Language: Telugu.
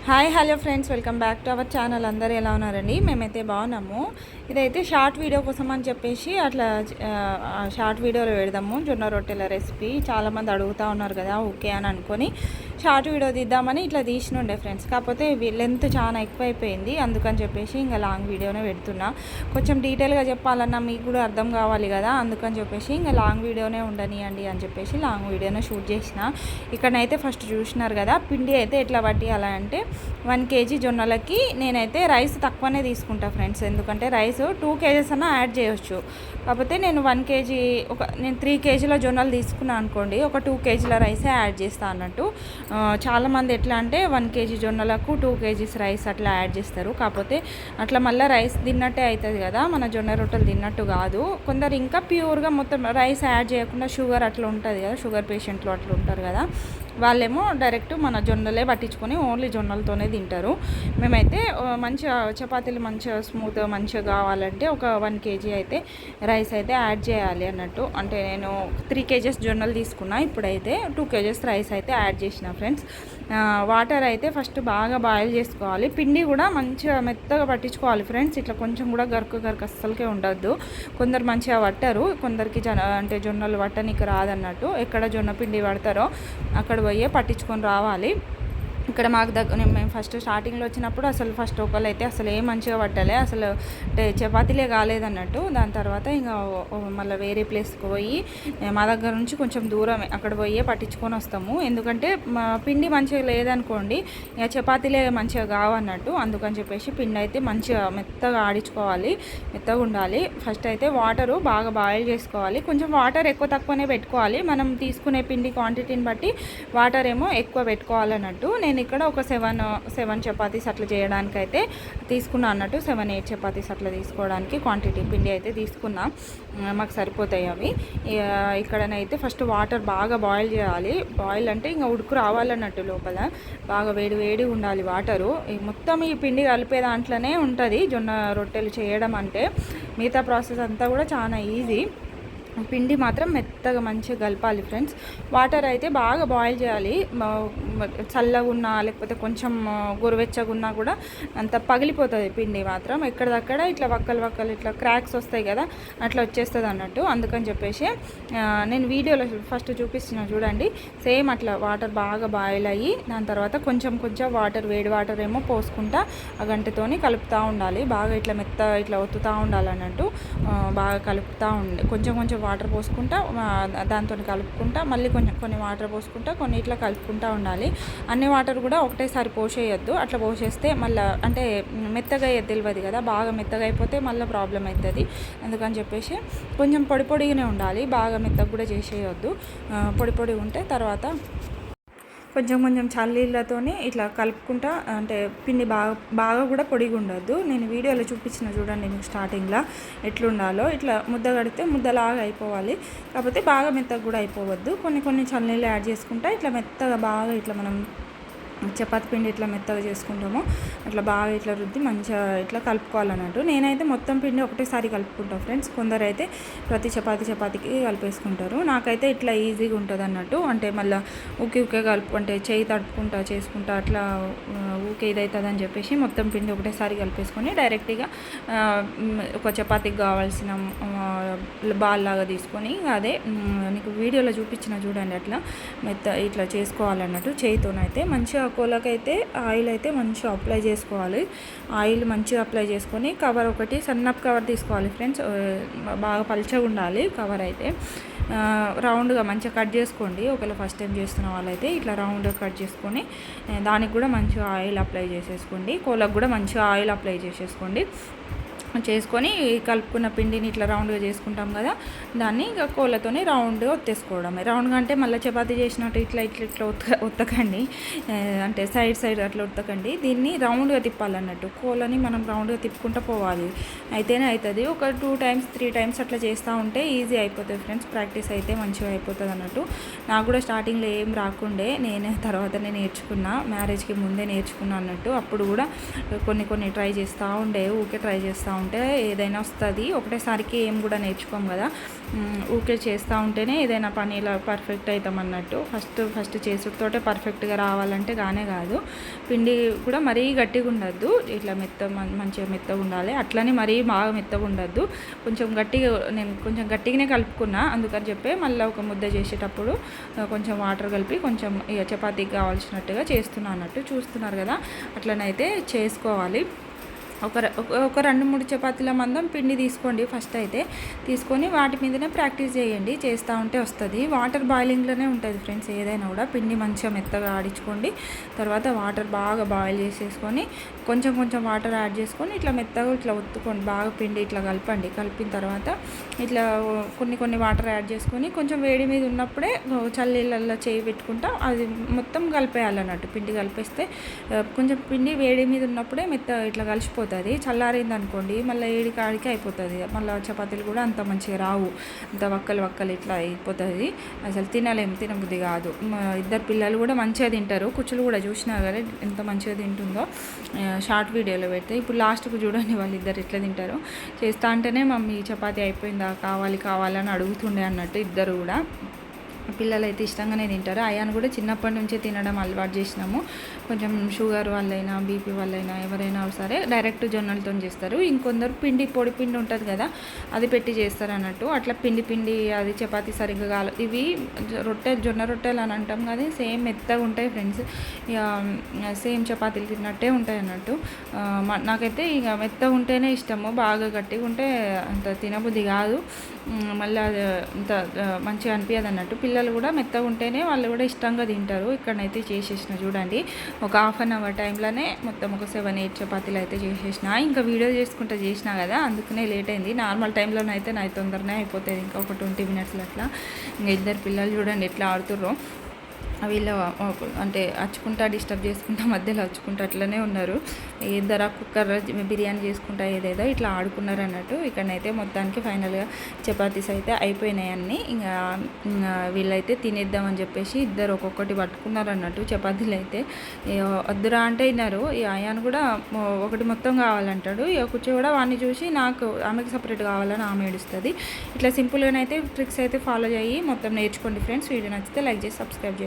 Hi hello friends, welcome back to our channel. అందరూ ఎలా ఉన్నారండి? మేమైతే బాగున్నాము. ఇదైతే షార్ట్ వీడియో కోసం అని చెప్పేసి అట్లా షార్ట్ వీడియోలో పెడదాము. జొన్న రొట్టెల రెసిపీ చాలామంది అడుగుతూ ఉన్నారు కదా, ఓకే అని అనుకొని షార్ట్ వీడియో తీద్దామని ఇట్లా తీసినుండే ఫ్రెండ్స్. కాకపోతే లెంత్ చాలా ఎక్కువైపోయింది, అందుకని చెప్పేసి ఇంకా లాంగ్ వీడియోనే పెడుతున్నా. కొంచెం డీటెయిల్గా చెప్పాలన్నా మీకు కూడా అర్థం కావాలి కదా, అందుకని చెప్పేసి ఇంకా లాంగ్ వీడియోనే ఉండనియండి అని చెప్పేసి లాంగ్ వీడియోనే షూట్ చేసిన. ఇక్కడనైతే ఫస్ట్ చూసినారు కదా, పిండి అయితే ఎట్లా పట్టియాలంటే 1 kg జొన్నలకి నేనైతే రైస్ తక్కువనే తీసుకుంటా ఫ్రెండ్స్. ఎందుకంటే రైస్ 2 kgs అన్నా యాడ్ చేయొచ్చు. కాకపోతే నేను 1 kg నేను 3 kgల జొన్నలు తీసుకున్నాను అనుకోండి, ఒక 2 kgల రైసే యాడ్ చేస్తాను అన్నట్టు. చాలామంది ఎట్లా అంటే 1 kg జొన్నలకు 2 kgs రైస్ అట్లా యాడ్ చేస్తారు. కాకపోతే అట్లా మళ్ళీ రైస్ తిన్నట్టే అవుతుంది కదా, మన జొన్న రొట్టెలు తిన్నట్టు కాదు. కొందరు ఇంకా ప్యూర్గా మొత్తం రైస్ యాడ్ చేయకుండా షుగర్ అట్లా ఉంటుంది కదా, షుగర్ పేషెంట్లు అట్లా ఉంటారు కదా, వాళ్ళేమో డైరెక్ట్ మన జొన్నలే పట్టించుకొని ఓన్లీ జొన్నలతోనే తింటారు. మేమైతే మంచిగా చపాతీలు మంచిగా స్మూత్ మంచిగా కావాలంటే ఒక 1 kg అయితే రైస్ అయితే యాడ్ చేయాలి అన్నట్టు. అంటే నేను 3 kgs జొన్నలు తీసుకున్నా, ఇప్పుడైతే 2 kgs రైస్ అయితే యాడ్ చేసిన ఫ్రెండ్స్. వాటర్ అయితే ఫస్ట్ బాగా బాయిల్ చేసుకోవాలి. పిండి కూడా మంచిగా మెత్తగా పట్టించుకోవాలి ఫ్రెండ్స్. ఇట్లా కొంచెం కూడా గరుకు అస్సలకే ఉండద్దు. కొందరు మంచిగా పట్టరు, కొందరికి అంటే జొన్నలు పట్టనికి రాదన్నట్టు. ఎక్కడ జొన్న పిండి పడతారో అక్కడ పోయే పట్టించుకొని రావాలి. ఇక్కడ మాకు మేము ఫస్ట్ స్టార్టింగ్లో వచ్చినప్పుడు అసలు ఫస్ట్ ఒకళ్ళు అయితే అసలు ఏం మంచిగా పట్టలే, అసలు అంటే చపాతీలే కాలేదన్నట్టు. దాని తర్వాత ఇంకా మళ్ళీ వేరే ప్లేస్కి పోయి మా దగ్గర నుంచి కొంచెం దూరమే, అక్కడ పోయే పట్టించుకొని వస్తాము. ఎందుకంటే మా పిండి మంచిగా లేదనుకోండి, ఇక చపాతీలే మంచిగా కావన్నట్టు. అందుకని చెప్పేసి పిండి అయితే మంచిగా మెత్తగా ఆడించుకోవాలి, మెత్తగా ఉండాలి. ఫస్ట్ అయితే వాటరు బాగా బాయిల్ చేసుకోవాలి. కొంచెం వాటర్ ఎక్కువ తక్కువనే పెట్టుకోవాలి, మనం తీసుకునే పిండి క్వాంటిటీని బట్టి వాటర్ ఏమో ఎక్కువ పెట్టుకోవాలన్నట్టు. నేను ఇక్కడ ఒక 7 చపాతీస్ అట్లా చేయడానికి అయితే తీసుకున్నా అన్నట్టు. 7-8 చపాతీస్ అట్లా తీసుకోవడానికి క్వాంటిటీ పిండి అయితే తీసుకున్నా, మాకు సరిపోతాయి అవి. ఇక్కడనైతే ఫస్ట్ వాటర్ బాగా బాయిల్ చేయాలి. బాయిల్ అంటే ఇంకా ఉడుకు రావాలన్నట్టు, లోపల బాగా వేడి ఉండాలి వాటరు. మొత్తం ఈ పిండి కలిపే దాంట్లోనే ఉంటుంది జొన్న రొట్టెలు చేయడం అంటే. మిగతా ప్రాసెస్ అంతా కూడా చాలా ఈజీ. పిండి మాత్రం మెత్తగా మంచిగా కలపాలి ఫ్రెండ్స్. వాటర్ అయితే బాగా బాయిల్ చేయాలి. చల్లగా ఉన్నా లేకపోతే కొంచెం గోరువెచ్చగా ఉన్నా కూడా అంత పగిలిపోతుంది పిండి మాత్రం. ఎక్కడిదక్కడ ఇట్లా వక్కలు ఇట్లా క్రాక్స్ వస్తాయి కదా, అట్లా వచ్చేస్తుంది అన్నట్టు. అందుకని చెప్పేసి నేను వీడియోలో ఫస్ట్ చూపిస్తున్నా చూడండి, సేమ్ అట్లా వాటర్ బాగా బాయిల్ అయ్యి దాని తర్వాత కొంచెం వాటర్, వేడి వాటర్ ఏమో పోసుకుంటా ఆ గంటతోని కలుపుతూ ఉండాలి. బాగా ఇట్లా ఇట్లా ఒత్తుతూ ఉండాలన్నట్టు. బాగా కలుపుతూ కొంచెం వాటర్ పోసుకుంటా దాంతో కలుపుకుంటా, మళ్ళీ కొన్ని వాటర్ పోసుకుంటా, కొన్ని ఇట్లా కలుపుకుంటూ ఉండాలి. అన్ని వాటర్ కూడా ఒకటేసారి పోసేయొద్దు. అట్లా పోసేస్తే మళ్ళీ అంటే మెత్తగా అయ్యేది తెలియదు కదా, బాగా మెత్తగా అయిపోతే మళ్ళీ ప్రాబ్లం అవుతుంది. అందుకని చెప్పేసి కొంచెం పొడిగానే ఉండాలి, బాగా మెత్తగా కూడా చేసేయొద్దు. పొడి ఉంటే తర్వాత కొంచెం చల్లీళ్ళతోనే ఇట్లా కలుపుకుంటా, అంటే పిండి బాగా కూడా పొడిగా ఉండద్దు. నేను వీడియోలో చూపించిన చూడండి మీకు స్టార్టింగ్లో ఎట్లుండాలో. ఇట్లా ముద్ద కడితే ముద్దలాగా అయిపోవాలి, కాకపోతే బాగా మెత్తగా కూడా అయిపోవద్దు. కొన్ని చల్లీళ్ళు యాడ్ చేసుకుంటా ఇట్లా మెత్తగా బాగా ఇట్లా మనం చపాతీ పిండి ఇట్లా మెత్తగా చేసుకుంటామో అట్లా బాగా ఇట్లా రుద్ది మంచిగా ఇట్లా కలుపుకోవాలన్నట్టు. నేనైతే మొత్తం పిండి ఒకటేసారి కలుపుకుంటాను ఫ్రెండ్స్. కొందరు అయితే ప్రతి చపాతీకి కలిపేసుకుంటారు. నాకైతే ఇట్లా ఈజీగా ఉంటుంది అన్నట్టు. అంటే మళ్ళీ ఊకే అంటే చేయి తడుపుకుంటా చేసుకుంటా అట్లా ఊకే ఇదవుతుంది అని చెప్పేసి మొత్తం పిండి ఒకటేసారి కలిపేసుకొని డైరెక్ట్గా ఒక చపాతీకి కావాల్సిన బాల్ లాగా తీసుకొని అదే నీకు వీడియోలో చూపించిన చూడండి అట్లా ఇట్లా చేసుకోవాలన్నట్టు. చేయితోనైతే మంచిగా కోలకైతే ఆయిల్ అయితే మంచిగా అప్లై చేసుకోవాలి. ఆయిల్ మంచిగా అప్లై చేసుకొని కవర్ ఒకటి సన్నపు కవర్ తీసుకోవాలి ఫ్రెండ్స్. బాగా పల్చగా ఉండాలి కవర్ అయితే. రౌండ్గా మంచిగా కట్ చేసుకోండి. ఒకవేళ ఫస్ట్ టైం చేస్తున్న వాళ్ళైతే ఇట్లా రౌండ్గా కట్ చేసుకొని దానికి కూడా మంచిగా ఆయిల్ అప్లై చేసేసుకోండి. కోలకు కూడా మంచిగా ఆయిల్ అప్లై చేసుకొని కలుపుకున్న పిండిని ఇట్లా రౌండ్గా చేసుకుంటాం కదా, దాన్ని ఇక కోళ్ళతోనే రౌండ్గా ఒత్తేసుకోవడమే. రౌండ్గా అంటే మళ్ళీ చపాతీ చేసినట్టు ఇట్లా ఒత్తకండి, అంటే సైడ్ అట్లా ఒత్తకండి. దీన్ని రౌండ్గా తిప్పాలన్నట్టు. కోళ్ళని మనం రౌండ్గా తిప్పుకుంటూ పోవాలి, అయితేనే అవుతుంది. ఒక 2 times 3 times అట్లా చేస్తూ ఉంటే ఈజీ అయిపోతుంది ఫ్రెండ్స్. ప్రాక్టీస్ అయితే మంచిగా అయిపోతుంది అన్నట్టు. నాకు కూడా స్టార్టింగ్లో ఏం రాకుండే, తర్వాతనే నేర్చుకున్నా, మ్యారేజ్కి ముందే నేర్చుకున్నా అన్నట్టు. అప్పుడు కూడా కొన్ని ట్రై చేస్తూ ఊకే ట్రై చేస్తూ ఉంటే ఏదైనా వస్తుంది. ఒకటేసారికి ఏం కూడా నేర్చుకోం కదా, ఊరికే చేస్తూ ఉంటేనే ఏదైనా పని ఇలా పర్ఫెక్ట్ అవుతాం అన్నట్టు. ఫస్ట్ చేసుడుతోటే పర్ఫెక్ట్గా రావాలంటే కానే కాదు. పిండి కూడా మరీ గట్టిగా ఉండద్దు, ఇట్లా మంచిగా మెత్తగా ఉండాలి. అట్లనే మరీ బాగా మెత్తగా ఉండద్దు, నేను కొంచెం గట్టిగానే కలుపుకున్నా. అందుకని చెప్పి మళ్ళీ ఒక ముద్ద చేసేటప్పుడు కొంచెం వాటర్ కలిపి కొంచెం ఇక చపాతీకి కావాల్సినట్టుగా చేస్తున్నాను అన్నట్టు. చూస్తున్నారు కదా, అట్లనైతే చేసుకోవాలి. ఒక 2-3 చపాతీల మందం పిండి తీసుకోండి. ఫస్ట్ అయితే తీసుకొని వాటి మీదనే ప్రాక్టీస్ చేయండి. చేస్తూ ఉంటే వస్తుంది. వాటర్ బాయిలింగ్లోనే ఉంటుంది ఫ్రెండ్స్. ఏదైనా కూడా పిండి మంచిగా మెత్తగా ఆడించుకోండి. తర్వాత వాటర్ బాగా బాయిల్ చేసేసుకొని కొంచెం వాటర్ యాడ్ చేసుకొని ఇట్లా మెత్తగా ఇట్లా ఒత్తుకోండి. బాగా పిండి ఇట్లా కలపండి. కలిపిన తర్వాత ఇట్లా కొన్ని వాటర్ యాడ్ చేసుకొని కొంచెం వేడి మీద ఉన్నప్పుడే చల్లీళ్ళల్లో చేయి పెట్టుకుంటా అది మొత్తం కలిపేయాలన్నట్టు. పిండి కలిపేస్తే కొంచెం పిండి వేడి మీద ఉన్నప్పుడే ఇట్లా కలిసిపోతుంది. చల్లారింది అనుకోండి మళ్ళీ ఏడి కాడికి అయిపోతుంది. మళ్ళీ చపాతీలు కూడా అంత మంచిగా రావు, అంత వక్కలు ఇట్లా అయిపోతుంది. అసలు తినబుద్ధి కాదు. ఇద్దరు పిల్లలు కూడా మంచిగా తింటారు. కుచ్చులు కూడా చూసినా కదా ఎంత మంచిగా తింటుందో. షార్ట్ వీడియోలో పెడితే ఇప్పుడు లాస్ట్కు చూడండి వాళ్ళిద్దరు ఎట్లా తింటారు. చేస్తా అంటేనే మమ్మీ చపాతీ అయిపోయిందా, కావాలని అడుగుతుండే అన్నట్టు. ఇద్దరు కూడా పిల్లలు అయితే ఇష్టంగానే తింటారు. అయాను కూడా చిన్నప్పటి నుంచే తినడం అలవాటు చేసినాము. కొంచెం షుగర్ వల్లైనా బీపీ వల్లైనా ఎవరైనా సరే డైరెక్ట్ జొన్నలతో చేస్తారు. ఇంకొందరు పొడి పిండి ఉంటుంది కదా, అది పెట్టి చేస్తారు అన్నట్టు. అట్లా పిండి అది చపాతీ సరిగ్గా కాదు. ఇవి జొన్న రొట్టెలు అని అంటాం కదా, సేమ్ మెత్తగా ఉంటాయి ఫ్రెండ్స్. ఇక సేమ్ చపాతీలు తిన్నట్టే ఉంటాయి అన్నట్టు. నాకైతే ఇక మెత్తగా ఉంటేనే ఇష్టము. బాగా గట్టిగా ఉంటే అంత తినబుద్ధి కాదు, మళ్ళీ అంత మంచిగా అనిపించదు అన్నట్టు. పిల్లలు కూడా మెత్తగా ఉంటేనే వాళ్ళు కూడా ఇష్టంగా తింటారు. ఇక్కడనైతే చేసేసిన చూడండి, ఒక 1/2 అవర్ టైంలోనే మొత్తం ఒక 7-8 చపాతీలు అయితే చేసేసిన. ఇంకా వీడియో చేసుకుంటూ చేసినా కదా, అందుకనే లేట్ అయింది. నార్మల్ టైంలోనైతే నాకు తొందరనే అయిపోతుంది, ఇంకా ఒక 20 మినిట్స్లో అట్లా. ఇంకా ఇద్దరు పిల్లలు చూడండి ఎట్లా ఆడుతుర్రో. వీళ్ళు అంటే అచ్చుకుంటా డిస్టర్బ్ చేసుకుంటా మధ్యలో అచ్చుకుంటా అట్లనే ఉన్నారు. ఇద్దరు కుక్కర్ బిర్యానీ చేసుకుంటా ఏదేదో ఇట్లా ఆడుకున్నారు అన్నట్టు. ఇక్కడనైతే మొత్తానికి ఫైనల్గా చపాతీస్ అయితే అయిపోయినాయి అన్నీ. ఇంకా వీళ్ళైతే తినేద్దామని చెప్పేసి ఇద్దరు ఒక్కొక్కటి పట్టుకున్నారు అన్నట్టు. చపాతీలు అయితే వద్దురా అంటే విన్నారు. ఈ అయాన్ కూడా ఒకటి మొత్తం కావాలంటాడు. ఇక కూర్చో కూడా వాడిని చూసి నాకు ఆమెకి సపరేట్ కావాలని ఆమె ఏడుస్తుంది. ఇట్లా సింపుల్గానైతే ట్రిక్స్ అయితే ఫాలో అయ్యి మొత్తం నేర్చుకోండి ఫ్రెండ్స్. వీడియో నచ్చితే లైక్ చేసి సబ్స్క్రైబ్ చేయండి.